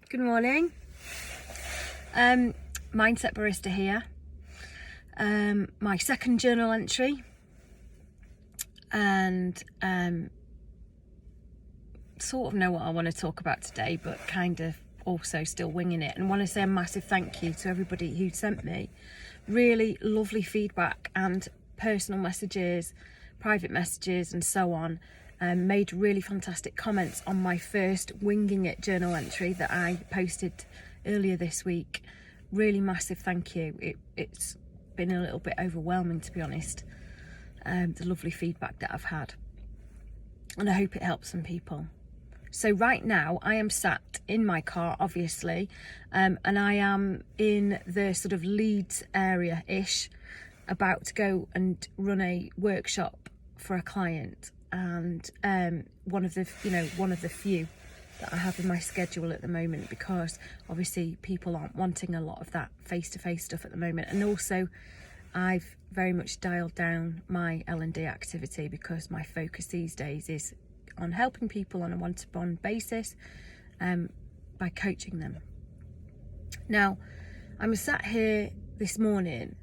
Good morning. Mindset Barista here. My second journal entry, and sort of know what I want to talk about today, but kind of also still winging it, and want to say a massive thank you to everybody who sent me really lovely feedback and personal messages, private messages and so on. Made really fantastic comments on my first winging it journal entry that I posted earlier this week. Really massive thank you. It's been a little bit overwhelming, to be honest, the lovely feedback that I've had, and I hope it helps some people. So right now I am sat in my car, obviously, and I am in the sort of Leeds area-ish, about to go and run a workshop for a client, and one of the few that I have in my schedule at the moment, because obviously people aren't wanting a lot of that face-to-face stuff at the moment. And also I've very much dialed down my L&D activity, because my focus these days is on helping people on a one-to-one basis, by coaching them. Now, I'm sat here this morning,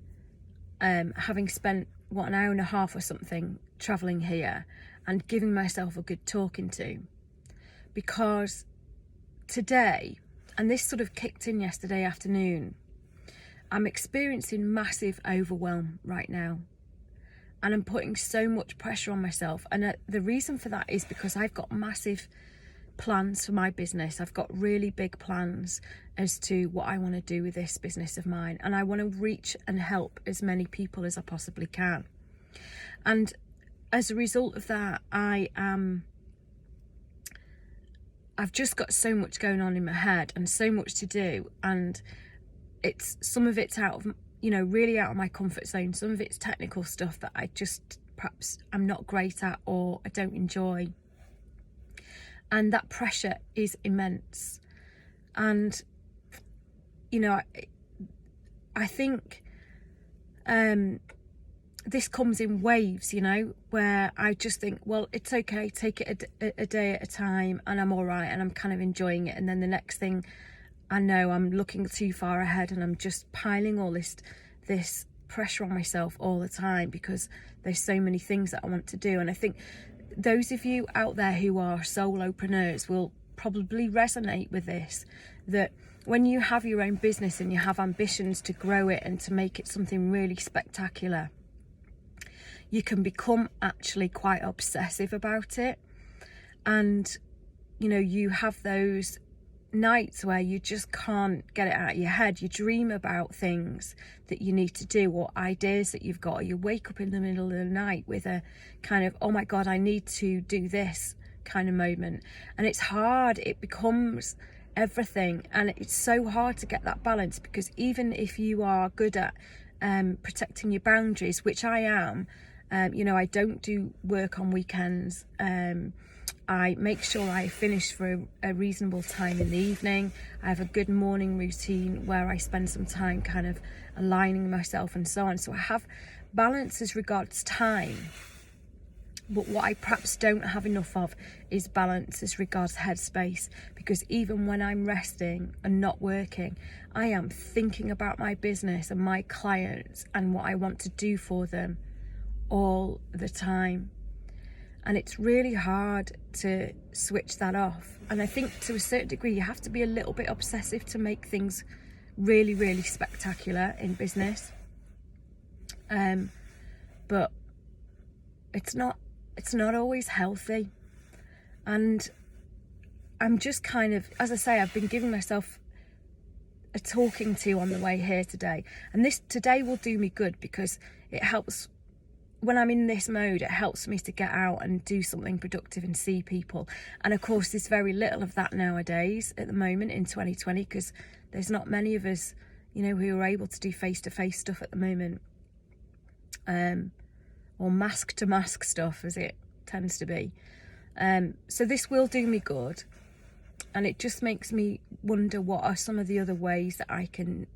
having spent an hour and a half or something travelling here, and giving myself a good talking to, because today, and this sort of kicked in yesterday afternoon, I'm experiencing massive overwhelm right now, and I'm putting so much pressure on myself. And the reason for that is because I've got massive plans for my business. I've got really big plans as to what I want to do with this business of mine, and I want to reach and help as many people as I possibly can. And as a result of that, I've just got so much going on in my head and so much to do, and some of it's out of, really out of my comfort zone. Some of it's technical stuff that I just perhaps I'm not great at, or I don't enjoy, and that pressure is immense. And I think this comes in waves, where I just think, well, it's okay, take it a day at a time, and I'm all right, and I'm kind of enjoying it. And then the next thing I know, I'm looking too far ahead, and I'm just piling all this pressure on myself all the time, because there's so many things that I want to do. And I think those of you out there who are solopreneurs will probably resonate with this, that when you have your own business and you have ambitions to grow it and to make it something really spectacular, you can become actually quite obsessive about it. And you have those nights where you just can't get it out of your head. You dream about things that you need to do, or ideas that you've got, or you wake up in the middle of the night with a kind of, oh my god, I need to do this kind of moment. And it's hard. It becomes everything, and it's so hard to get that balance, because even if you are good at protecting your boundaries, which I am, I don't do work on weekends. I make sure I finish for a reasonable time in the evening. I have a good morning routine where I spend some time kind of aligning myself and so on. So I have balance as regards time. But what I perhaps don't have enough of is balance as regards headspace, because even when I'm resting and not working, I am thinking about my business and my clients and what I want to do for them all the time. And it's really hard to switch that off. And I think to a certain degree you have to be a little bit obsessive to make things really, really spectacular in business. But it's not always healthy. And I'm just kind of, as I say, I've been giving myself a talking to on the way here today. And this today will do me good, because it helps. When I'm in this mode, it helps me to get out and do something productive and see people. And of course, there's very little of that nowadays at the moment in 2020, because there's not many of us, who are able to do face-to-face stuff at the moment, or mask-to-mask stuff, as it tends to be. So this will do me good, and it just makes me wonder, what are some of the other ways that I can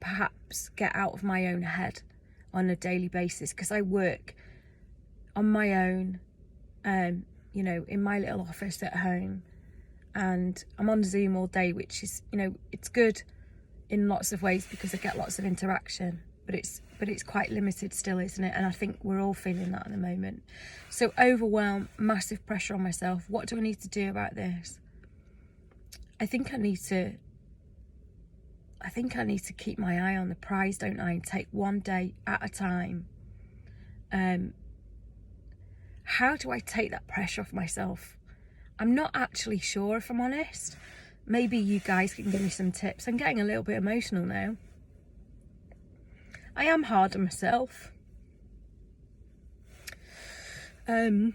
perhaps get out of my own head on a daily basis, because I work on my own, in my little office at home, and I'm on Zoom all day, which is, you know, it's good in lots of ways because I get lots of interaction, but it's quite limited still, isn't it? And I think we're all feeling that at the moment. So overwhelm, massive pressure on myself. What do I need to do about this? I think I need to keep my eye on the prize, don't I? And take one day at a time. How do I take that pressure off myself? I'm not actually sure, if I'm honest. Maybe you guys can give me some tips. I'm getting a little bit emotional now. I am hard on myself. I've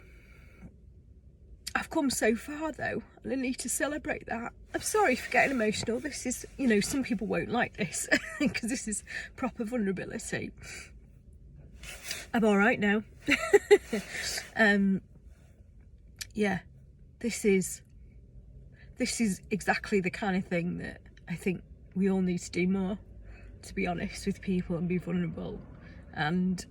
come so far though, and I need to celebrate that. I'm sorry for getting emotional. This is, you know, some people won't like this because this is proper vulnerability. I'm all right now. Yeah, this is exactly the kind of thing that I think we all need to do more, to be honest with people, and be vulnerable, and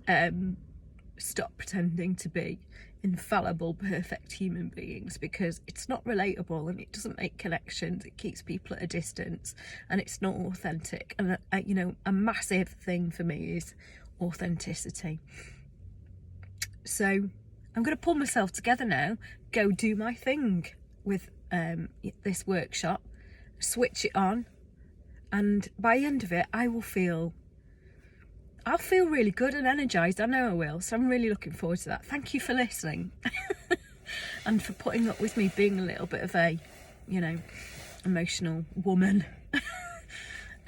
stop pretending to be infallible, perfect human beings, because it's not relatable and it doesn't make connections. It keeps people at a distance and it's not authentic. And you know, a massive thing for me is authenticity. So I'm going to pull myself together now, go do my thing with this workshop, switch it on, and by the end of it I'll feel really good and energized. I know I will. So I'm really looking forward to that. Thank you for listening and for putting up with me being a little bit of a, you know, emotional woman.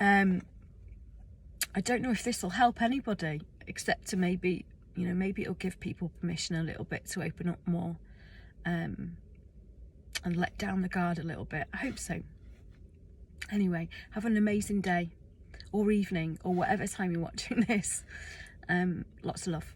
I don't know if this will help anybody, except to maybe, you know, maybe it'll give people permission a little bit to open up more, and let down the guard a little bit. I hope so. Anyway, have an amazing day or evening or whatever time you're watching this. Lots of love.